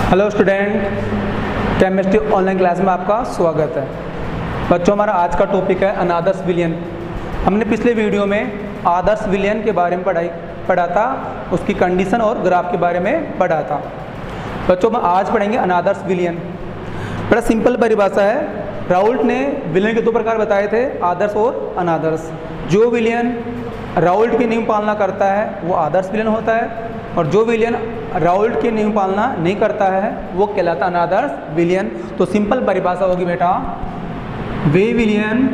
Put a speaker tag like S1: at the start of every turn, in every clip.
S1: Hello student, chemistry online class में आपका स्वागत है। बच्चों, हमारा आज का टॉपिक है अनादर्श विलयन। हमने पिछले वीडियो में आदर्श विलयन के बारे में पढ़ा था, उसकी कंडीशन और ग्राफ के बारे में पढ़ा था। बच्चों, हम आज पढ़ेंगे अनादर्श विलयन। बड़ा सिंपल परिभाषा है। राउल्ट ने विलयन के दो प्रकार बताए थे, आदर्श और अनादर्श। जो विलयन राउल्ट की नियम पालना करता है वो आदर्श विलयन होता है, और जो विलयन राउल्ट की नियम पालना नहीं करता है वो कहलाता अनादर्श विलयन। तो सिंपल परिभाषा होगी बेटा, वे विलयन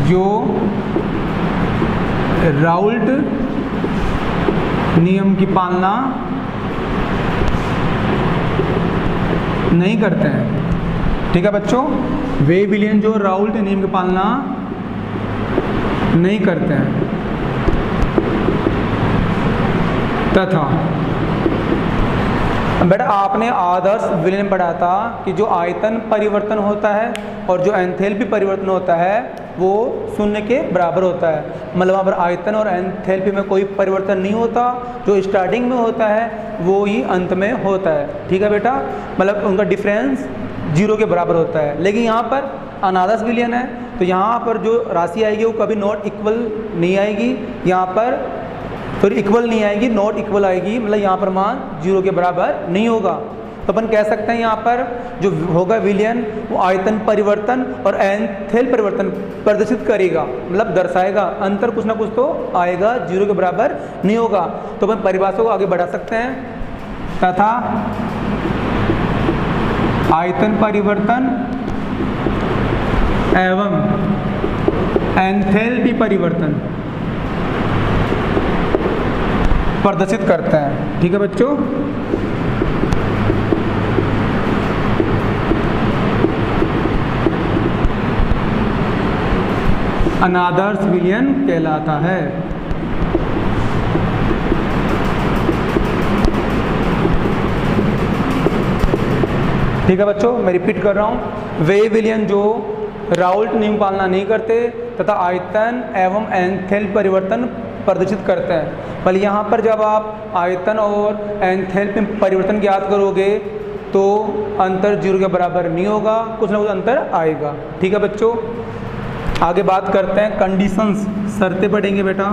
S1: जो राउल्ट नियम की पालना नहीं करते हैं। ठीक है बच्चों, वे विलयन जो राउल्ट नियम की पालना नहीं करते हैं तथा बेटा आपने आदर्श विलयन पढ़ा था कि जो आयतन परिवर्तन होता है और जो एंथैल्पी परिवर्तन होता है वो शून्य के बराबर होता है। मतलब वहाँ पर आयतन और एंथैल्पी में कोई परिवर्तन नहीं होता, जो स्टार्टिंग में होता है वो ही अंत में होता है। ठीक है बेटा, मतलब उनका डिफरेंस जीरो के बराबर होता है। लेकिन यहाँ पर अनादर्श विलयन है तो यहाँ पर जो राशि आएगी वो कभी नॉट इक्वल नहीं आएगी, यहाँ पर फिर इक्वल नहीं आएगी, नॉट इक्वल आएगी। मतलब यहाँ पर मान जीरो के बराबर नहीं होगा। तो अपन कह सकते हैं यहाँ पर जो होगा विलयन वो आयतन परिवर्तन और एंथैल्पी परिवर्तन प्रदर्शित करेगा, मतलब दर्शाएगा। अंतर कुछ ना कुछ तो आएगा, जीरो के बराबर नहीं होगा। तो अपन परिभाषा को आगे बढ़ा सकते हैं, तथा आयतन परिवर्तन एवं एंथैल्पी परिवर्तन प्रदर्शित करते हैं। ठीक है बच्चों, अनादर्श विलयन कहलाता है। ठीक है बच्चों, मैं रिपीट कर रहा हूं, वे विलयन जो राउल्ट नियम पालना नहीं करते तथा आयतन एवं एंथैल्पी परिवर्तन प्रदर्शित करते हैं। बल यहाँ पर जब आप आयतन और एंथैल्पी परिवर्तन ज्ञात करोगे तो अंतर जीरो के बराबर नहीं होगा, कुछ ना कुछ अंतर आएगा। ठीक है बच्चों, आगे बात करते हैं कंडीशंस, शर्तें पढ़ेंगे बेटा।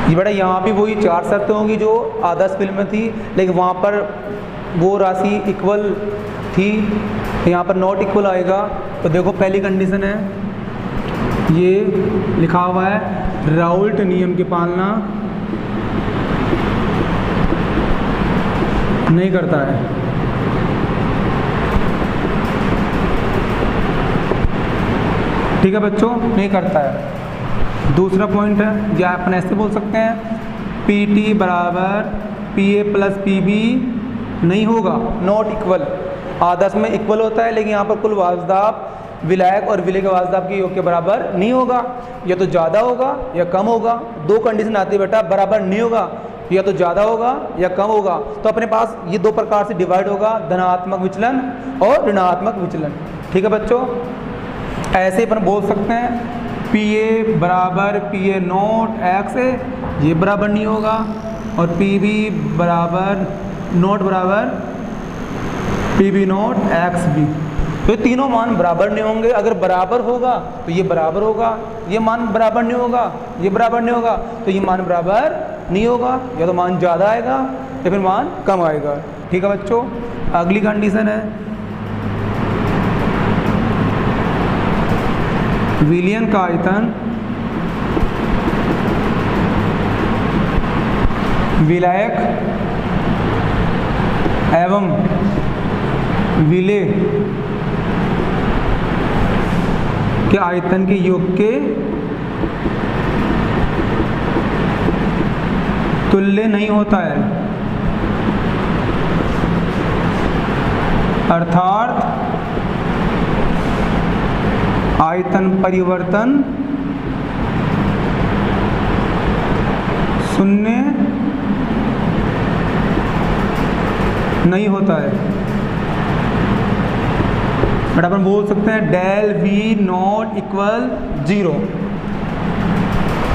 S1: ये बेटा यहाँ भी वही चार शर्तें होंगी जो आदर्श विलयन में थी, लेकिन वहाँ पर वो राशि इक्वल थी, यहाँ पर नॉट इक्वल आएगा। तो देखो पहली कंडीशन है, ये लिखा हुआ है राउल्ट नियम की पालना नहीं करता है। ठीक है बच्चों, नहीं करता है। दूसरा पॉइंट है, या अपन ऐसे बोल सकते हैं, PT बराबर PA प्लस PB नहीं होगा, नॉट इक्वल। आदर्श में इक्वल होता है, लेकिन यहाँ पर कुल वाजदाब विलायक और विलय के वाजदाब के योग के बराबर नहीं होगा। या तो ज़्यादा होगा या कम होगा। दो कंडीशन आती है बेटा, बराबर नहीं होगा, या तो ज़्यादा होगा या कम होगा। तो अपने पास ये दो प्रकार से डिवाइड होगा, धनात्मक विचलन और ऋणात्मक विचलन। ठीक है बच्चों, ऐसे अपन बोल सकते हैं PA बराबर PA नॉट X है, ये बराबर नहीं होगा, और PB बराबर नॉट बराबर PB नॉट XB। तो ये तीनों मान बराबर नहीं होंगे। अगर बराबर होगा तो ये बराबर होगा, ये मान बराबर नहीं होगा, ये बराबर नहीं होगा, तो ये मान बराबर नहीं होगा। या तो मान ज़्यादा आएगा या फिर मान कम आएगा। ठीक है बच्चों, अगली कंडीशन है, विलयन का आयतन विलायक एवं विलय के आयतन के योग के तुल्य नहीं होता है। अर्थात आयतन परिवर्तन शून्य नहीं होता है। बट अपन बोल सकते हैं डेल V नॉट इक्वल 0।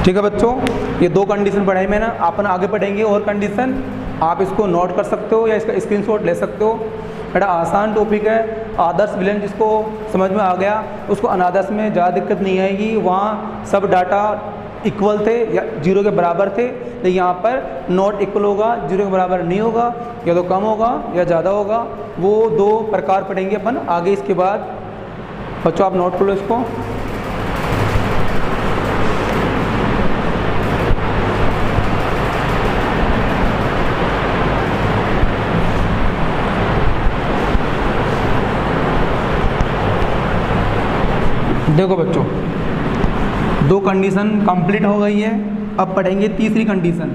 S1: ठीक है बच्चों, ये दो कंडीशन पढ़ाई मैंने, अपन आगे पढ़ेंगे और कंडीशन, आप इसको नोट कर सकते हो या इसका स्क्रीनशॉट ले सकते हो। बेटा आसान टॉपिक है, आदर्श विलयन जिसको समझ में आ गया उसको अनादर्श में ज़्यादा दिक्कत नहीं आएगी। वहाँ सब डाटा इक्वल थे या जीरो के बराबर थे, लेकिन यहाँ पर नॉट इक्वल होगा, जीरो के बराबर नहीं होगा, या तो कम होगा या ज़्यादा होगा। वो दो प्रकार पढ़ेंगे अपन आगे। इसके बाद बच्चों आप नोट कर लो इसको। देखो बच्चों, दो कंडीशन कंप्लीट हो गई है, अब पढ़ेंगे तीसरी कंडीशन।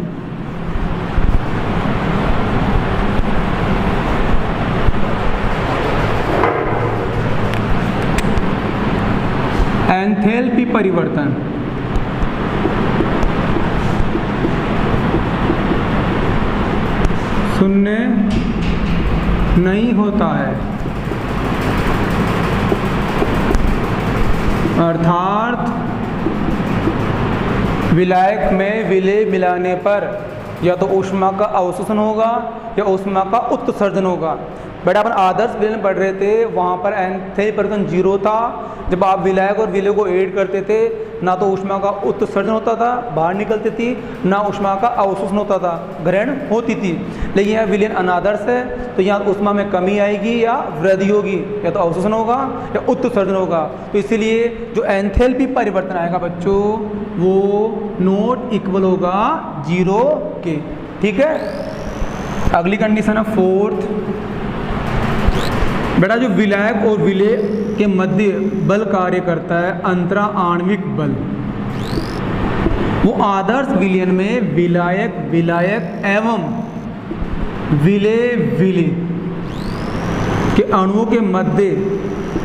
S1: एंथैल्पी परिवर्तन। शून्य नहीं होता है, अर्थात विलायक में विलेय मिलाने पर या तो ऊष्मा का अवशोषण होगा या ऊष्मा का उत्सर्जन होगा। बेटा अपन आदर्श विलयन पढ़ रहे थे, वहाँ पर एंथैल्पी परिवर्तन जीरो था। जब आप विलायक और विलेय को ऐड करते थे, ना तो ऊष्मा का उत्सर्जन होता था, बाहर निकलती थी, ना ऊष्मा का अवशोषण होता था, ग्रहण होती थी। लेकिन यह विलयन अनादर्श है, तो यहाँ ऊष्मा में कमी आएगी या वृद्धि होगी, या तो अवशोषण होगा या उत्सर्जन होगा। तो इसीलिए जो एंथैल्पी परिवर्तन आएगा बच्चों, वो नॉट इक्वल होगा जीरो के। ठीक है, अगली कंडीशन है फोर्थ। बेटा जो विलायक और विलेय के मध्य बल कार्य करता है, अंतरा आणविक बल, वो आदर्श विलयन में विलायक विलायक एवं विलेय विलेय के अणुओं के मध्य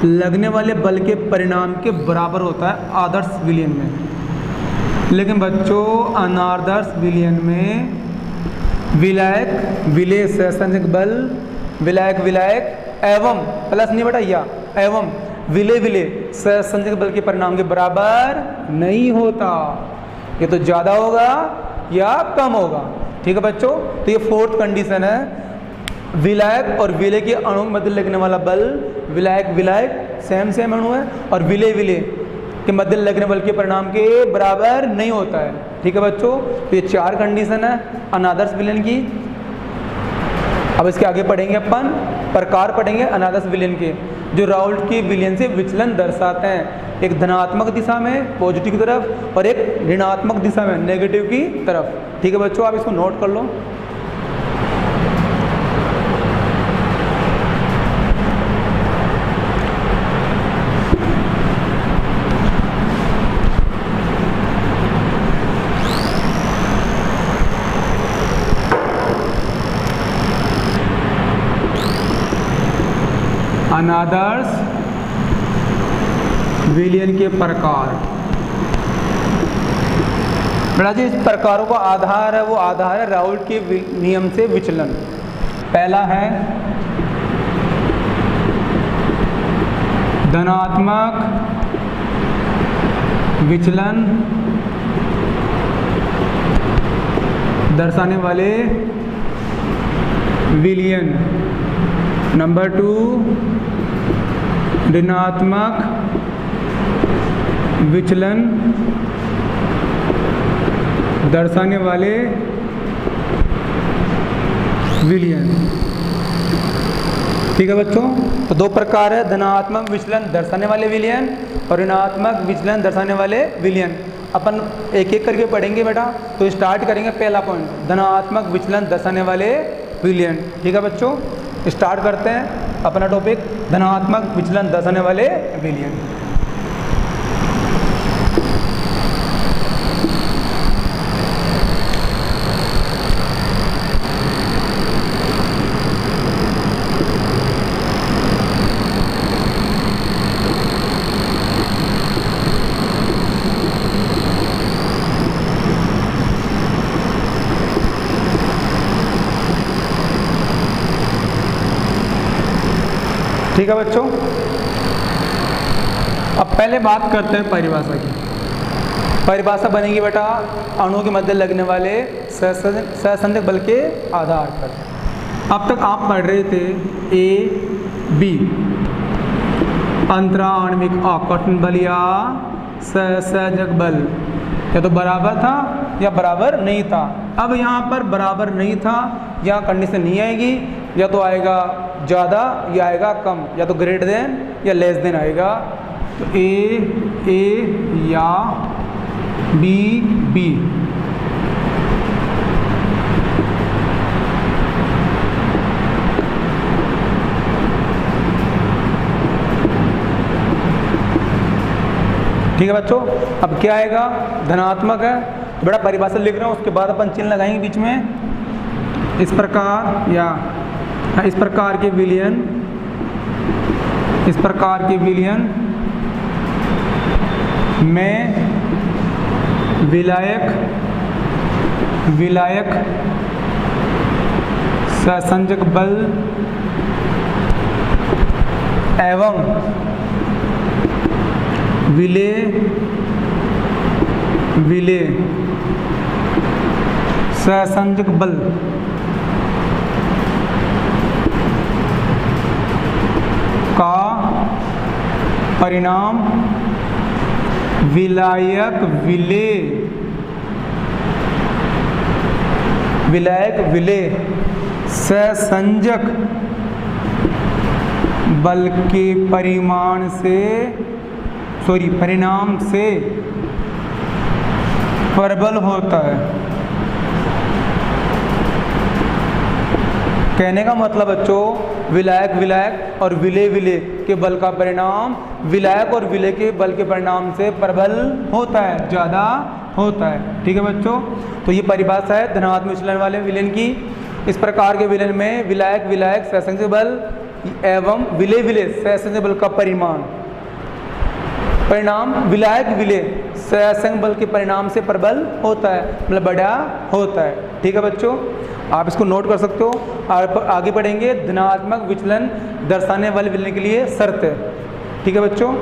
S1: लगने वाले बल के परिणाम के बराबर होता है आदर्श विलयन में। लेकिन बच्चों अनादर्श विलयन में विलायक विलेय सहसंयोजक बल, विलायक विलायक एवं प्लस नहीं बेटा या एवं विलेय विलेय सहसंयोजक बल के परिणाम के बराबर नहीं होता, ये तो ज़्यादा होगा या कम होगा। ठीक है बच्चों, तो ये फोर्थ कंडीशन है। विलायक और विलेय के अणुओं के मध्य लगने वाला बल, विलायक विलायक सेम अणु है, और विलेय विलेय के मध्य लगने बल के परिणाम के बराबर नहीं होता है। ठीक है बच्चों, तो ये चार कंडीशन है अनादर्श विलयन की। अब इसके आगे पढ़ेंगे अपन प्रकार पढ़ेंगे अनादर्श विलयन के, जो राउल्ट के विलयन से विचलन दर्शाते हैं। एक धनात्मक दिशा में पॉजिटिव की तरफ और एक ऋणात्मक दिशा में नेगेटिव की तरफ। ठीक है बच्चों, आप इसको नोट कर लो। अनादर्श विलयन के प्रकार। बेटा जी इस प्रकारों का आधार है, वो आधार है राउल्ट के नियम से विचलन। पहला है धनात्मक विचलन दर्शाने वाले विलयन। नंबर 2 ऋणात्मक विचलन दर्शाने वाले विलयन। ठीक है बच्चों, तो दो प्रकार है, धनात्मक विचलन दर्शाने वाले विलयन और ऋणात्मक विचलन दर्शाने वाले विलयन। अपन एक एक करके पढ़ेंगे बेटा। तो स्टार्ट करेंगे पहला पॉइंट, धनात्मक विचलन दर्शाने वाले विलयन। ठीक है बच्चों, स्टार्ट करते हैं अपना टॉपिक, धनात्मक विचलन दर्शाने वाले विलयन। ठीक है बच्चों, अब पहले बात करते हैं परिभाषा की। परिभाषा बनेगी बेटा अणुओं के मध्य लगने वाले सहसंयोजक बल के आधार पर। अब तक आप पढ़ रहे थे ए बी, अंतराण्विक आकर्षण बल या सहसंयोजक बल, या तो बराबर था या बराबर नहीं था। अब यहाँ पर बराबर नहीं था, यहाँ कंडीशन नहीं आएगी, या तो आएगा ज़्यादा या आएगा कम, या तो ग्रेटर देन या लेस देन आएगा। तो ए या बी। ठीक है बच्चों, अब क्या आएगा, धनात्मक है, बड़ा परिभाषा लिख रहा हूँ, उसके बाद अपन चिन्ह लगाएंगे बीच में। इस प्रकार या इस प्रकार के विलयन, में विलायक सहसंयोजक बल एवं विलेय सहसंयोजक बल का परिणाम विलायक विलेय सहसंयोजक बल के परिणाम से प्रबल होता है। कहने का मतलब बच्चों, विलायक और विलेय के बल का परिणाम विलायक और विलेय के बल के परिणाम से प्रबल होता है, ज़्यादा होता है। ठीक है बच्चों, तो ये परिभाषा है धनात्मक विचलन वाले विलयन की। इस प्रकार के विलयन में विलायक सहसंयोजक बल एवं विलेय सहसंयोजक बल का परिणाम विलायक विलेय सहसंयोजक बल के परिणाम से प्रबल होता है, मतलब बड़ा होता है। ठीक है बच्चों, आप इसको नोट कर सकते हो। आगे बढ़ेंगे, धनात्मक विचलन दर्शाने वाले विलयन के लिए शर्त है। ठीक है बच्चों,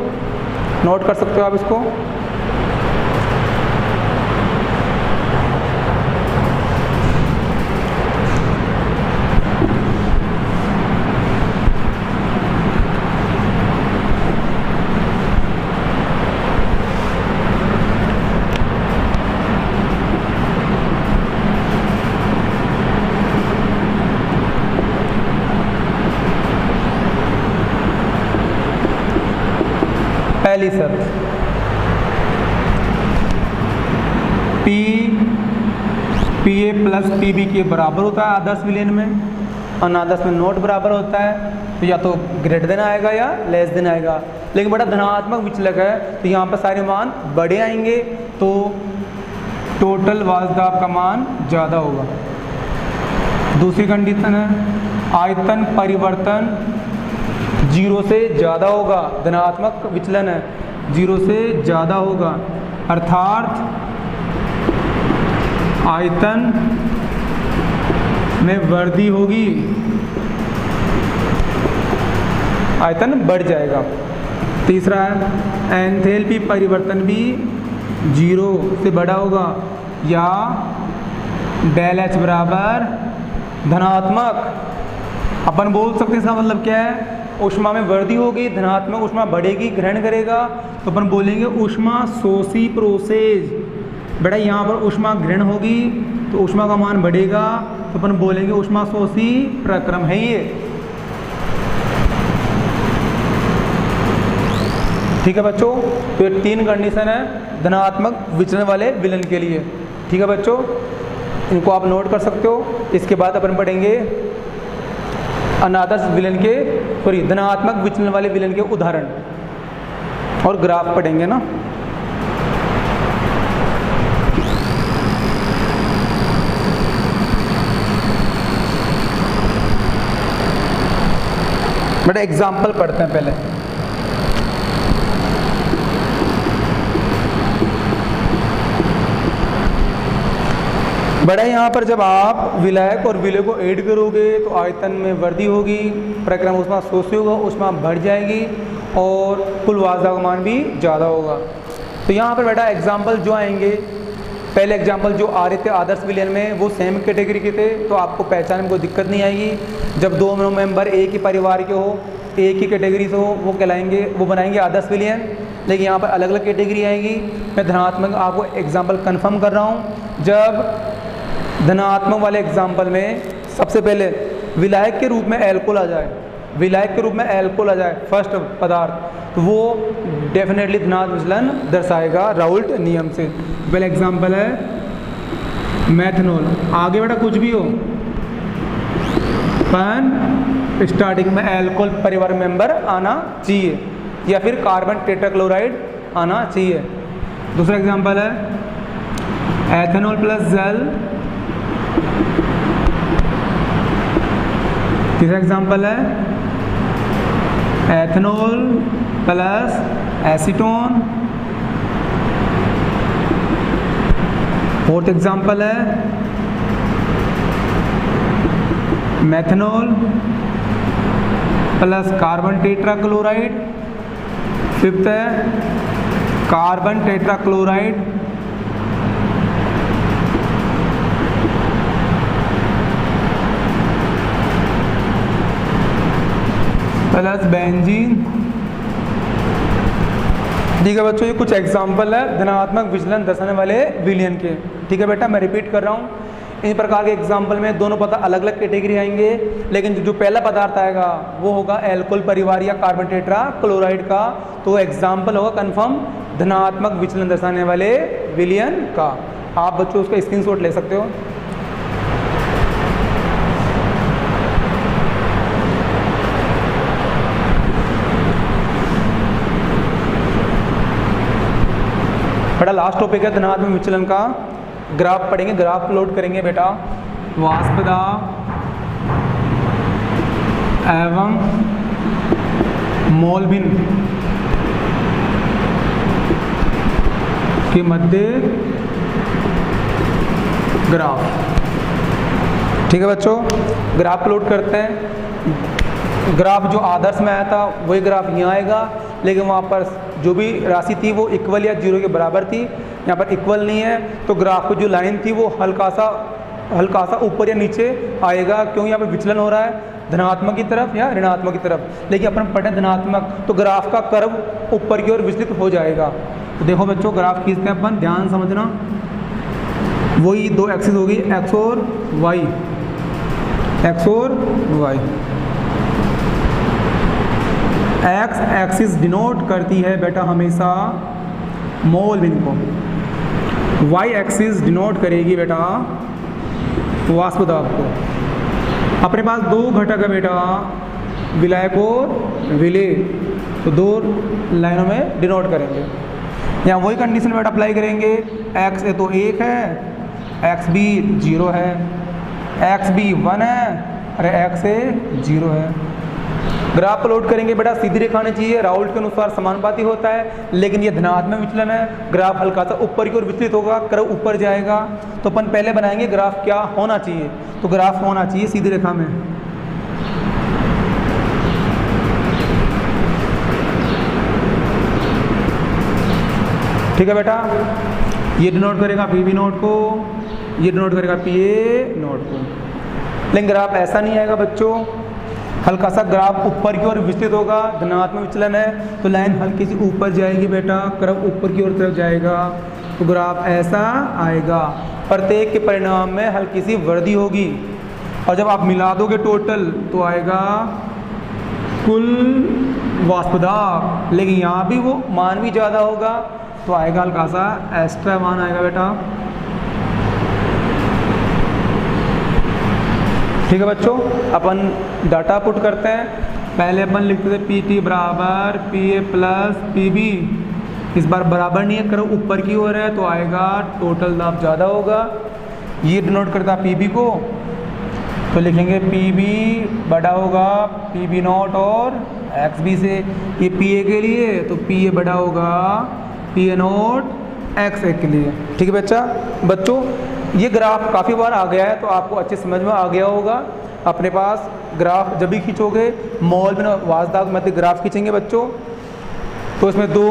S1: नोट कर सकते हो आप इसको। पहली शर्त, पीए प्लस पीबी के बराबर होता है आदर्श विलयन में, अनादर्श में नोट बराबर होता है, तो या तो ग्रेटर देन आएगा या लेस देन आएगा। लेकिन बड़ा धनात्मक विचलक है तो यहाँ पर सारे मान बड़े आएंगे, तो टोटल वाष्प दाब का मान ज़्यादा होगा। दूसरी कंडीशन है, आयतन परिवर्तन 0 से ज़्यादा होगा, धनात्मक विचलन है 0 से ज़्यादा होगा, अर्थात आयतन में वृद्धि होगी, आयतन बढ़ जाएगा। तीसरा है, एंथैल्पी परिवर्तन भी 0 से बड़ा होगा, या डेल एच बराबर धनात्मक। अपन बोल सकते हैं इसका मतलब क्या है, ऊष्मा में वृद्धि होगी, धनात्मक ऊष्मा बढ़ेगी, ग्रहण करेगा, तो अपन बोलेंगे ऊष्मा शोषी प्रोसेस। बेटा यहाँ पर ऊष्मा ग्रहण होगी तो ऊष्मा का मान बढ़ेगा, तो अपन बोलेंगे ऊष्मा शोषी प्रक्रम है ये। ठीक है बच्चों, तो ये 3 कंडीशन है धनात्मक विचलन वाले विलयन के लिए। ठीक है बच्चों, इनको आप नोट कर सकते हो। इसके बाद अपन पढ़ेंगे अनादर्श विलयन के धनात्मक विचलन वाले विलयन के उदाहरण और ग्राफ पढ़ेंगे ना। बड़ा एग्जाम्पल पढ़ते हैं पहले। बड़ा यहाँ पर जब आप विलायक और विलेय को ऐड करोगे तो आयतन में वृद्धि होगी, प्रक्रम ऊष्मा शोषी होगा, ऊष्मा बढ़ जाएगी और कुल वाष्प दाब का मान भी ज़्यादा होगा। तो यहाँ पर बेटा एग्जाम्पल जो आएंगे, पहले एग्जाम्पल जो आ रहे थे आदर्श विलयन में वो सेम कैटेगरी के थे, तो आपको पहचानने में कोई दिक्कत नहीं आएगी। जब दो मेंबर एक ही परिवार के हो, एक ही कैटेगरी से हो, वो कहलाएंगे, वो बनाएंगे आदर्श विलयन। लेकिन यहाँ पर अलग अलग कैटेगरी आएगी। मैं धनात्मक आपको एग्जाम्पल कन्फर्म कर रहा हूँ। जब धनात्मक वाले एग्जाम्पल में सबसे पहले विलायक के रूप में एल्कोहल आ जाए, विलायक के रूप में एल्कोहल आ जाए फर्स्ट पदार्थ, तो वो डेफिनेटली धनात्मक विचलन दर्शाएगा राउल्ट नियम से। पहले एग्जाम्पल है मेथनॉल। आगे बेटा कुछ भी हो, पर स्टार्टिंग में एल्कोहल परिवार मेंबर आना चाहिए, या फिर कार्बन टेट्राक्लोराइड आना चाहिए। दूसरा एग्जाम्पल है एथेनॉल प्लस जल। तीसरा एग्जाम्पल है ethanol plus acetone. Fourth example है methanol plus carbon tetrachloride. Fifth है कार्बन टेट्राक्लोराइड प्लस बेंजीन। ठीक है बच्चों, ये कुछ एग्जाम्पल है धनात्मक विचलन दर्शाने वाले विलयन के। ठीक है बेटा, मैं रिपीट कर रहा हूँ, इन प्रकार के एग्जाम्पल में दोनों पदार्थ अलग अलग कैटेगरी आएंगे, लेकिन जो पहला पदार्थ आएगा वो होगा एल्कोहल परिवार या कार्बन टेट्राक्लोराइड का, तो एग्जाम्पल होगा कंफर्म धनात्मक विचलन दर्शाने वाले विलयन का। आप बच्चों उसका स्क्रीनशॉट ले सकते हो। बेटा लास्ट टॉपिक है धनात्मक विचलन का, ग्राफ पढ़ेंगे, ग्राफ लोड करेंगे बेटा। वाष्प दाब एवं मोलबिन के मध्य ग्राफ। ठीक है बच्चों, ग्राफ लोड करते हैं। ग्राफ जो आदर्श में आया था वही ग्राफ यहाँ आएगा, लेकिन वहाँ पर जो भी राशि थी वो इक्वल या जीरो के बराबर थी। यहाँ पर इक्वल नहीं है, तो ग्राफ की जो लाइन थी वो हल्का सा ऊपर या नीचे आएगा, क्यों यहाँ पर विचलन हो रहा है धनात्मक की तरफ या ऋणात्मक की तरफ। लेकिन अपन पढ़े धनात्मक, तो ग्राफ का कर्व ऊपर की ओर विचलित हो जाएगा। तो देखो बच्चों, ग्राफ खींचते हैं अपन, ध्यान समझना। वही दो एक्सिस होगी, एक्स और वाई, एक्स और वाई। एक्स एक्सिस डिनोट करती है बेटा हमेशा मोलबिन को, वाई एक्सिस डिनोट करेगी बेटा वाष्प दाब को। अपने पास दो घटक है बेटा, विलायक और विलेय, तो दो लाइनों में डिनोट करेंगे। यहाँ वही कंडीशन बेटा अप्लाई करेंगे, एक्स ए तो 1 है, एक्स बी 0 है, एक्स बी 1 है, अरे एक्स ए 0 है। ग्राफ लोड करेंगे बेटा, सीधी रेखा आनी चाहिए, राउल्ट के अनुसार समानुपाती होता है, लेकिन ये धनात्मक विचलन है, ग्राफ हल्का सा ऊपर की ओर विचलित होगा, कर्व ऊपर जाएगा। तो अपन पहले बनाएंगे ग्राफ क्या होना चाहिए, तो ग्राफ होना चाहिए सीधी रेखा में। ठीक है बेटा, ये डिनोट करेगा पी बी नोट को, ये डिनोट करेगा पी ए नोट को। लेकिन ग्राफ ऐसा नहीं आएगा बच्चों, हल्का सा ग्राफ ऊपर की ओर विचलित होगा, धनात्मक विचलन है, तो लाइन हल्की सी ऊपर जाएगी बेटा, कर्व ऊपर की ओर तरफ जाएगा, तो ग्राफ ऐसा आएगा। प्रत्येक के परिणाम में हल्की सी वृद्धि होगी, और जब आप मिला दोगे टोटल तो आएगा कुल वाष्प दाब। लेकिन यहाँ भी वो मान भी ज़्यादा होगा, तो आएगा हल्का सा एक्स्ट्रा मान आएगा बेटा। ठीक है बच्चों, अपन डाटा पुट करते हैं। पहले अपन लिखते थे पी टी बराबर P A plus P B, इस बार बराबर नहीं है, कर्व ऊपर की ओर है, तो आएगा टोटल दाब ज़्यादा होगा। ये डिनोट करता पी बी को, तो लिखेंगे पी बी बड़ा होगा पी बी नॉट और एक्स बी से। ये पी ए के लिए, तो पी ए बड़ा होगा पी ए नॉट एक्स ए के लिए। ठीक है बच्चों, ये ग्राफ काफ़ी बार आ गया है, तो आपको अच्छे समझ में आ गया होगा। अपने पास ग्राफ जब भी खींचोगे, मोलबिन और वाष्प दाब के मध्य ग्राफ खींचेंगे बच्चों, तो इसमें दो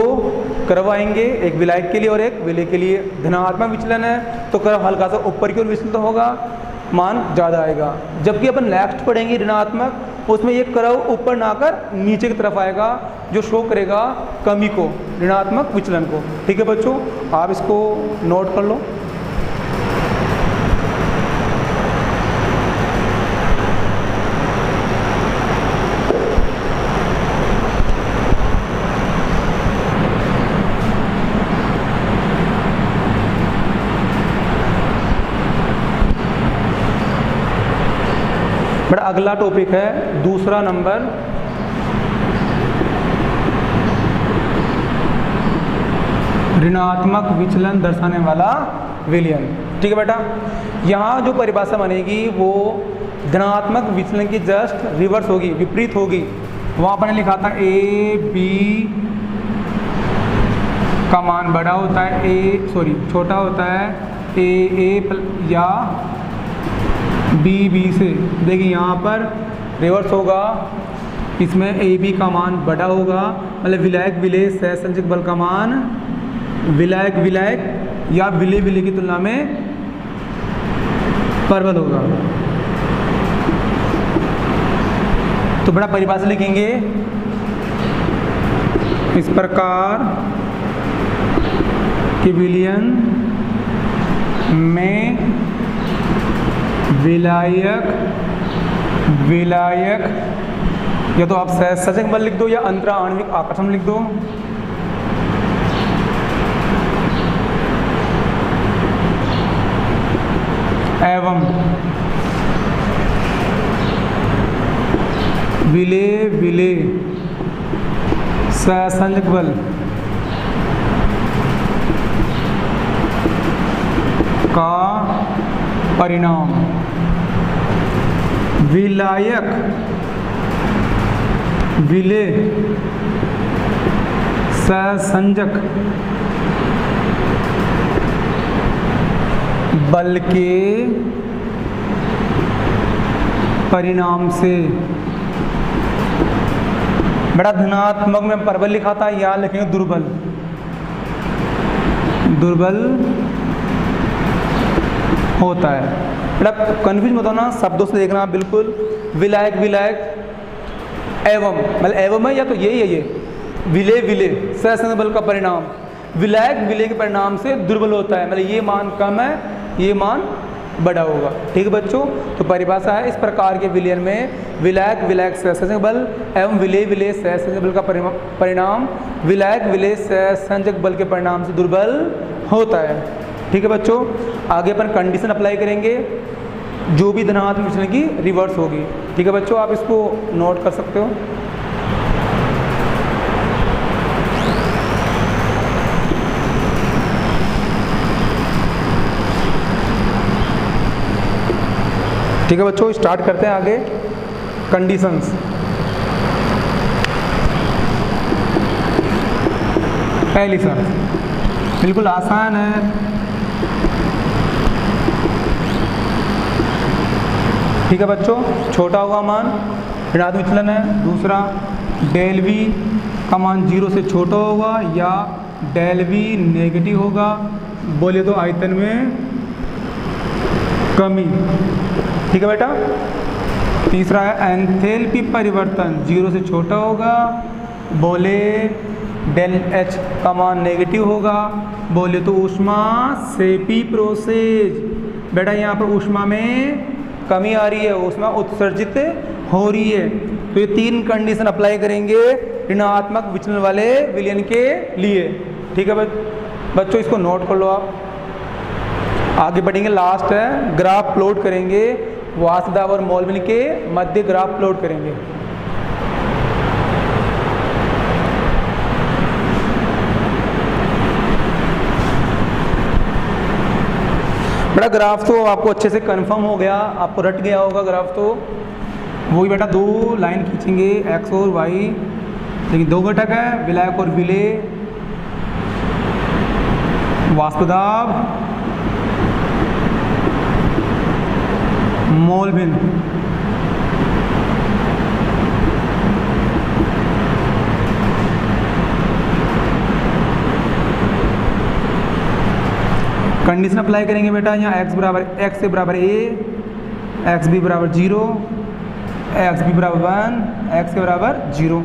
S1: कर्व आएंगे, एक विलायक के लिए और एक विलय के लिए। धनात्मक विचलन है तो कर्व हल्का सा ऊपर की ओर विचलित होगा, मान ज़्यादा आएगा। जबकि अपन नेक्स्ट पढ़ेंगे ऋणात्मक, उसमें ये कर्व ऊपर ना आकर नीचे की तरफ आएगा, जो शो करेगा कमी को, ऋणात्मक विचलन को। ठीक है बच्चों, आप इसको नोट कर लो। बड़ा अगला टॉपिक है दूसरा नंबर, ऋणात्मक विचलन दर्शाने वाला विलयन। ठीक है बेटा, यहाँ जो परिभाषा बनेगी वो धनात्मक विचलन की जस्ट रिवर्स होगी, विपरीत होगी। वहाँ पर लिखा था ए बी का मान बड़ा होता है, छोटा होता है ए या बी से। देखिए यहाँ पर रिवर्स होगा, इसमें ए बी का मान बड़ा होगा, मतलब विलायक विलय सहसंयोजक बल का मान विलायक या विलय की तुलना में प्रबल होगा। तो बड़ा परिभाषा लिखेंगे इस प्रकार के विलयन में विलायक या तो आप सहसंयोजक बल लिख दो या अंतरा आणविक आकर्षण लिख दो। एवं विलय सहसंयोजक बल का परिणाम विलायक विलय सहसंयोजक बल के परिणाम से। बड़ा धनात्मक में प्रबल लिखा था, यहाँ लिखेंगे दुर्बल होता है। बड़ा कन्फ्यूज मत होना, शब्दों से देखना बिल्कुल। विलायक एवं मतलब एवं है या तो ये विलय सहसंयोजक बल का परिणाम विलायक विलय के परिणाम से दुर्बल होता है, मतलब ये मान कम है, ये मान बड़ा होगा। ठीक है बच्चों, तो परिभाषा है इस प्रकार के विलयन में विलायक सहसंयोजक बल एवं विलय सहसंयोजक बल का परिणाम विलायक विलय सहसंयोजक बल के परिणाम से दुर्बल होता है। ठीक है बच्चों, आगे अपन कंडीशन अप्लाई करेंगे, जो भी धनात्मक विचलन की रिवर्स होगी। ठीक है बच्चों, आप इसको नोट कर सकते हो। ठीक है बच्चों, स्टार्ट करते हैं आगे कंडीशंस। पहली शर्त बिल्कुल आसान है। ठीक है बच्चों, छोटा हुआ मान ऋणात्मक विचलन है। दूसरा, डेल वी का मान 0 से छोटा होगा या डेल वी नेगेटिव होगा, बोले तो आयतन में कमी। ठीक है बेटा। तीसरा है एंथैल्पी परिवर्तन 0 से छोटा होगा, बोले डेल एच का मान नेगेटिव होगा, बोले तो ऊष्मा सेपी प्रोसेस। बेटा यहाँ पर ऊष्मा में कमी आ रही है, ऊष्मा उत्सर्जित हो रही है। तो ये 3 कंडीशन अप्लाई करेंगे ऋणात्मक विचलन वाले विलयन के लिए। ठीक है बच्चों, इसको नोट कर लो आप। आगे बढ़ेंगे, लास्ट है ग्राफ प्लॉट करेंगे, वाष्प दाब और मोलविन के मध्य ग्राफ प्लॉट करेंगे। बड़ा ग्राफ तो आपको अच्छे से कंफर्म हो गया, आपको रट गया होगा ग्राफ तो। वही बेटा 2 लाइन खींचेंगे एक्स और वाई, लेकिन 2 घटक है, विलायक और विलय, वाष्प दाब, मोलविन। कंडीशन अप्लाई करेंगे बेटा, यहाँ एक्स से बराबर ए, एक्स बी बराबर 0, एक्स बी बराबर 1, एक्स के बराबर 0।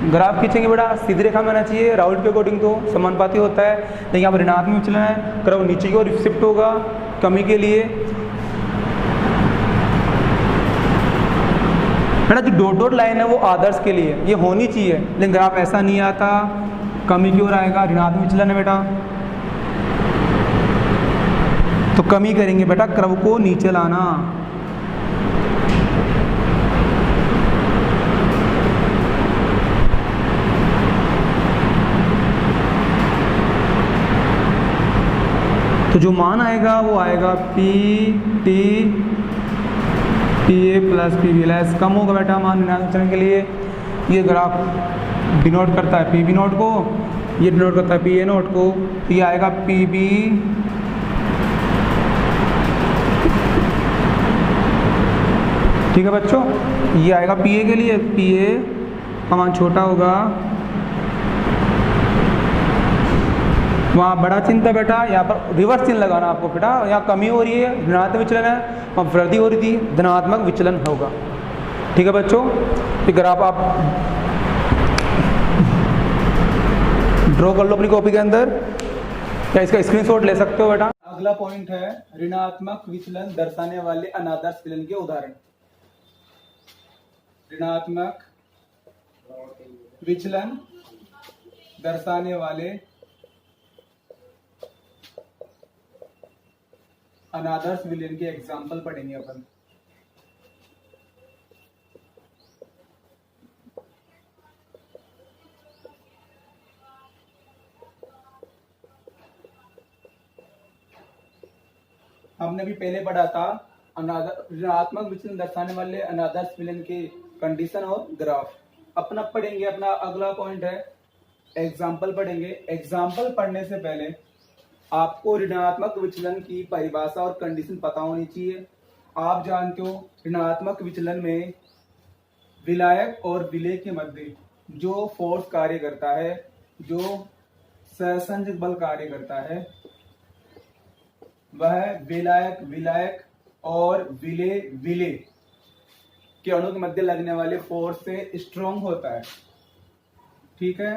S1: ग्राफ खींचेंगे बेटा, सीधी रेखा में आना चाहिए, राउट के अकॉर्डिंग तो समानुपाती होता है, लेकिन यहाँ पर ऋणात्मक विचलन है, कर्व नीचे की ओर शिफ्ट होगा कमी के लिए। बेटा जो डॉट डॉट लाइन है वो आदर्श के लिए ये होनी चाहिए, लेकिन ग्राफ ऐसा नहीं आता, कमी की ओर आएगा, ऋणात्मक विचलन है बेटा, तो कमी करेंगे बेटा, कर्व को नीचे लाना। तो जो मान आएगा वो आएगा P T P A plus P B less कम होगा बेटा मान ऋणात्मक विचलन के लिए। ये ग्राफ डिनोट करता है पी बी नोट को, ये डिनोट करता है पी ए नोट को, तो ये आएगा पी बी ठीक है बच्चों। ये आएगा पी ए के लिए, पी ए का मान छोटा होगा, वहाँ बड़ा चिन्ह था बेटा, यहाँ पर रिवर्स चिन्ह लगाना आपको बेटा, यहाँ कमी हो रही है ऋणात्मक विचलन है, वहाँ वृद्धि हो रही थी धनात्मक विचलन होगा। ठीक है बच्चों, ये ग्राफ आप ड्रॉ कर लो अपनी कॉपी के अंदर या इसका स्क्रीनशॉट ले सकते हो बेटा। अगला पॉइंट है ऋणात्मक विचलन दर्शाने वाले अनादर्श विचलन के उदाहरण। ऋणात्मक विचलन दर्शाने वाले अनादर्श विचलन के एग्जाम्पल पढ़ेंगे अपन। हमने भी पहले पढ़ा था ऋणात्मक विचलन दर्शाने वाले अनादर्श विचलन के कंडीशन और ग्राफ। अपना पढ़ेंगे, अपना अगला पॉइंट है एग्जाम्पल पढ़ेंगे। एग्जाम्पल पढ़ने से पहले आपको ऋणात्मक विचलन की परिभाषा और कंडीशन पता होनी चाहिए। आप जानते हो ऋणात्मक विचलन में विलायक और विलेय के मध्य जो फोर्स कार्य करता है, जो सहसंयोजक बल कार्य करता है, वह विलायक और विलेय के अणु के मध्य लगने वाले फोर्स से स्ट्रॉन्ग होता है। ठीक है,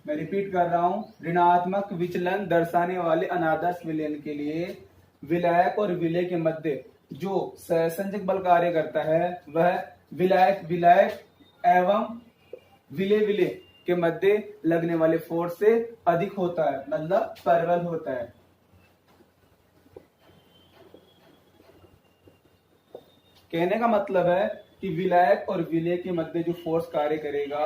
S1: मैं रिपीट कर रहा हूं, ऋणात्मक विचलन दर्शाने वाले अनादर्श विलयन के लिए विलायक और विलेय के मध्य जो सहसंयोजक बल कार्य करता है वह विलायक एवं विलेय के मध्य लगने वाले फोर्स से अधिक होता है, मतलब प्रबल होता है। कहने का मतलब है कि विलायक और विलेय के मध्य जो फोर्स कार्य करेगा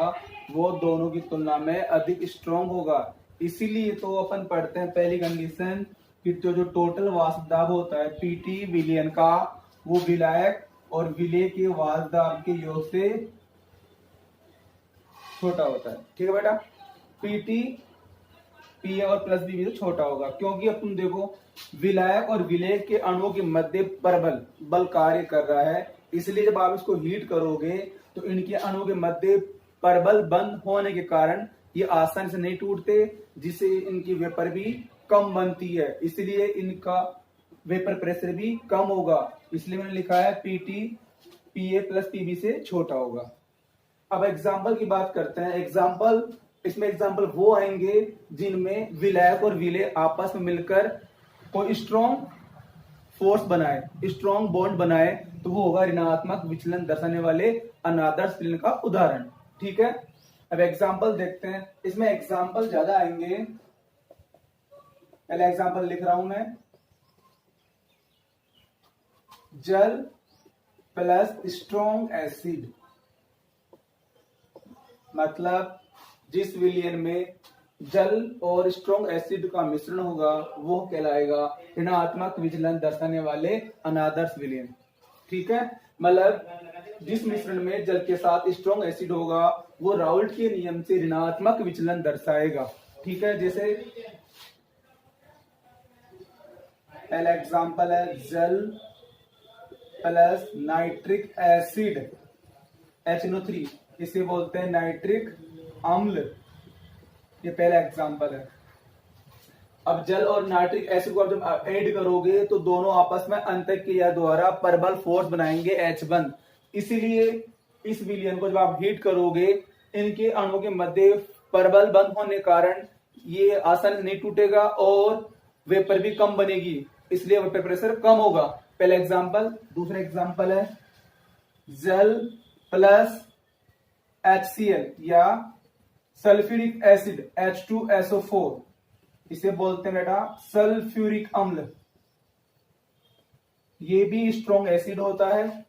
S1: वो दोनों की तुलना में अधिक स्ट्रॉन्ग होगा। इसीलिए तो अपन पढ़ते हैं पहली कंडीशन कि जो टोटल वाष्प दाब होता है पीटी विलयन का, वो विलायक और विलेय के वाष्प दाब के योग से छोटा होता है। ठीक है बेटा, पीटी पी और प्लस बी भी तो छोटा होगा, क्योंकि अब तुम देखो विलायक और विलेय के अणुओं के मध्य प्रबल बल कार्य कर रहा है, इसलिए जब आप इसको हीट करोगे तो इनके अणुओं के मध्य प्रबल बंध होने के कारण ये आसानी से नहीं टूटते, जिससे इनकी वेपर भी कम बनती है, इसलिए इनका वेपर प्रेशर भी कम होगा। इसलिए मैंने लिखा है पीटी पीए प्लस पीबी से छोटा होगा। अब एग्जाम्पल की बात करते हैं। इसमें एग्जाम्पल वो आएंगे जिनमें विलायक और विलेय आपस में मिलकर कोई स्ट्रॉन्ग फोर्स बनाए, स्ट्रॉन्ग बॉन्ड बनाए, तो वो होगा ऋणात्मक विचलन दर्शाने वाले अनादर्श विचलन का उदाहरण। ठीक है, अब एग्जाम्पल देखते हैं। इसमें एग्जाम्पल ज्यादा आएंगे, पहला एग्जाम्पल लिख रहा हूं मैं, जल प्लस स्ट्रॉन्ग एसिड, मतलब जिस विलयन में जल और स्ट्रॉन्ग एसिड का मिश्रण होगा वो कहलाएगा ऋणात्मक विचलन दर्शाने वाले अनादर्श विलयन। ठीक है, मतलब जिस मिश्रण में जल के साथ स्ट्रॉन्ग एसिड होगा वो राउल्ट के नियम से ऋणात्मक विचलन दर्शाएगा। ठीक है, जैसे पहला एग्जांपल है जल प्लस नाइट्रिक एसिड HNO3, इसे बोलते हैं नाइट्रिक अम्ल। ये पहला एग्जांपल है।
S2: अब जल और नाइट्रिक एसिड को आप जब ऐड करोगे तो दोनों आपस में अंतःक्रिया द्वारा परबल फोर्स बनाएंगे H1। इसीलिए इस विलयन को जब आप हीट करोगे, इनके अणुओं के मध्य परबल बंद होने के कारण ये आसानी से नहीं टूटेगा और वेपर भी कम बनेगी, इसलिए वेपर प्रेशर कम होगा। पहला एग्जांपल। दूसरा एग्जांपल है जल प्लस HCl या सल्फ्यूरिक एसिड H2SO4, इसे बोलते हैं बेटा सल्फ्यूरिक अम्ल। ये भी स्ट्रॉन्ग एसिड होता है।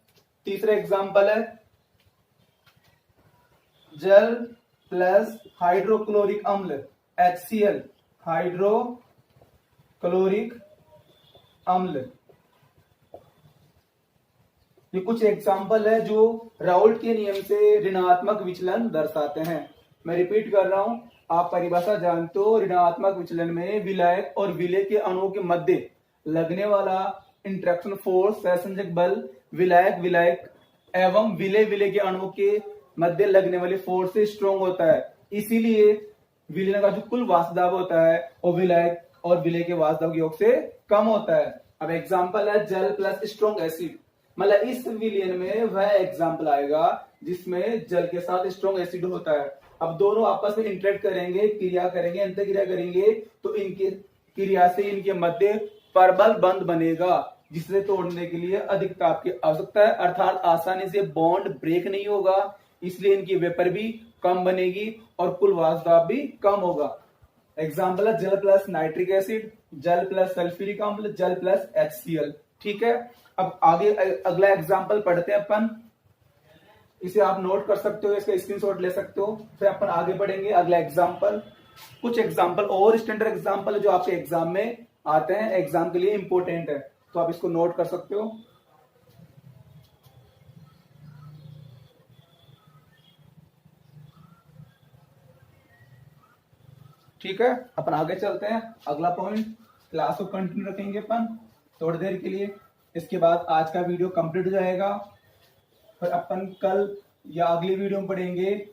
S2: तीसरा एग्जांपल है जल प्लस हाइड्रोक्लोरिक अम्ल HCl, हाइड्रोक्लोरिक अम्ल। ये कुछ एग्जाम्पल है जो राउल्ट के नियम से ऋणात्मक विचलन दर्शाते हैं। मैं रिपीट कर रहा हूं, आप परिभाषा जानते हो। ऋणात्मक विचलन में विलायक और विलय के अणुओं के मध्य लगने वाला इंटरेक्शन फोर्स, सहसंयोजक बल, विलायक एवं विलय के अणुओं के मध्य लगने वाले फोर्स से स्ट्रॉन्ग होता है। इसीलिए विलयन का जो कुल वाष्प दाब होता है वो विलायक और विलय के वाष्प दाब के योग से कम होता है। अब एग्जाम्पल है जल प्लस स्ट्रॉन्ग एसिड, मतलब इस विलयन में वह एग्जाम्पल आएगा जिसमें जल के साथ स्ट्रॉन्ग एसिड होता है। अब दोनों आपस में इंटरेक्ट करेंगे, क्रिया करेंगे, अंतःक्रिया करेंगे, तो इनकी क्रिया से इनके मध्य परबल बंध बनेगा, जिसे तोड़ने के लिए अधिक ताप की आवश्यकता है, अर्थात आसानी से बॉन्ड ब्रेक नहीं होगा, इसलिए इनकी वेपर भी कम बनेगी और कुल वाष्प दाब भी कम होगा। एग्जाम्पल है जल प्लस नाइट्रिक एसिड, जल प्लस सल्फ्यूरिक अम्ल, जल प्लस HCl। ठीक है, अब आगे अगला एग्जाम्पल पढ़ते हैं अपन। इसे आप नोट कर सकते हो, इसका स्क्रीनशॉट ले सकते हो, फिर अपन आगे बढ़ेंगे। अगला एग्जाम्पल, कुछ एग्जाम्पल और स्टैंडर्ड एग्जाम्पल है जो आपके एग्जाम में आते हैं, एग्जाम के लिए इंपॉर्टेंट है, तो आप इसको नोट कर सकते हो। ठीक है, अपन आगे चलते हैं। अगला पॉइंट, क्लास को कंटिन्यू रखेंगे अपन थोड़ी देर के लिए, इसके बाद आज का वीडियो कंप्लीट हो जाएगा। फिर अपन कल या अगली वीडियो में पढ़ेंगे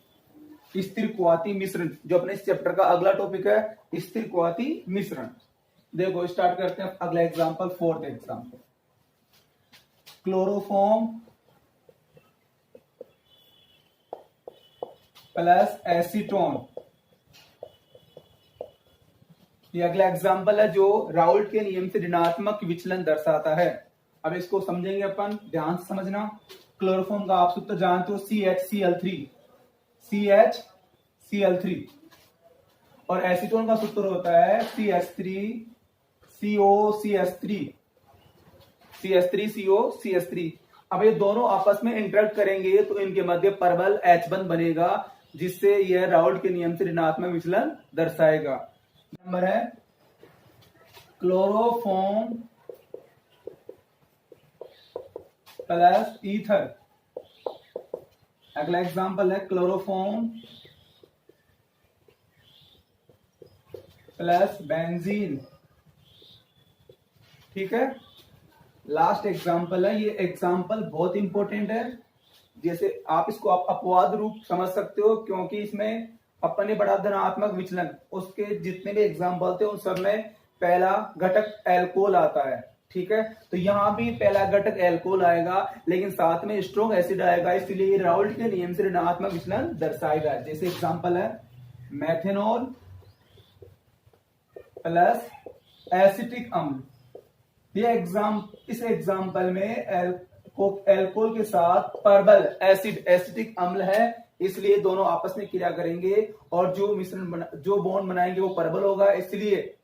S2: स्थिरक्वाती मिश्रण, जो अपने इस चैप्टर का अगला टॉपिक है, स्थिरक्वाती मिश्रण। देखो स्टार्ट करते हैं अगला example, fourth example. Chloroform plus acetone, ये अगला एग्जाम्पल है जो राउल्ट के नियम से ऋणात्मक विचलन दर्शाता है। अब इसको समझेंगे अपन, ध्यान से समझना। क्लोरोफॉर्म का आप सूत्र जानते हो CHCl3 और एसीटोन का सूत्र होता है CH3COCH3। अब ये दोनों आपस में इंटरेक्ट करेंगे तो इनके मध्य परबल H1 बनेगा, जिससे यह राउल्ट के नियम से ऋणात्मक विचलन दर्शाएगा। नंबर है क्लोरोफॉर्म प्लस ईथर। अगला एग्जांपल है क्लोरोफॉर्म प्लस बेंजीन। ठीक है, लास्ट एग्जांपल है, ये एग्जांपल बहुत इंपॉर्टेंट है। जैसे आप इसको अपवाद रूप समझ सकते हो, क्योंकि इसमें अपने बड़ा धनात्मक विचलन, उसके जितने भी एग्जाम्पल थे उन सब में पहला घटक एल्कोहल आता है। ठीक है, तो यहां भी पहला घटक एल्कोहल आएगा, लेकिन साथ में स्ट्रॉन्ग एसिड आएगा, इसलिए राउल्ट के नियम से ऋणात्मक विचलन दर्शाएगा। जैसे एग्जाम्पल है मेथेनॉल प्लस एसिटिक अम्ल। ये इस एग्जाम्पल में एल्कोहल के साथ परबल एसिटिक अम्ल है, इसलिए दोनों आपस में क्रिया करेंगे और जो बॉन्ड बनाएंगे वो परबल होगा, इसलिए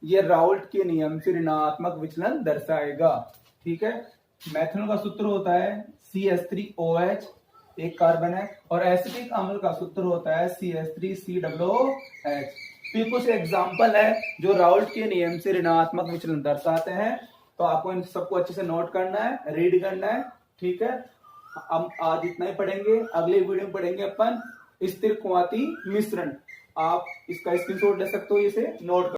S2: ये राउल्ट के नियम से ऋणात्मक विचलन दर्शाएगा। ठीक है, मेथनॉल का सूत्र होता है CH3OH, एक कार्बन है, और एसिटिक अम्ल का सूत्र होता है CH3COOH। फिर कुछ एग्जाम्पल है जो राउल्ट के नियम से ऋणात्मक विचलन दर्शाते हैं, तो आपको इन सबको अच्छे से नोट करना है, रीड करना है। ठीक है, हम आज इतना ही पढ़ेंगे, अगले वीडियो में पढ़ेंगे अपन स्थिरक्वाती मिश्रण। आप इसका स्क्रीनशॉट ले सकते हो, इसे नोट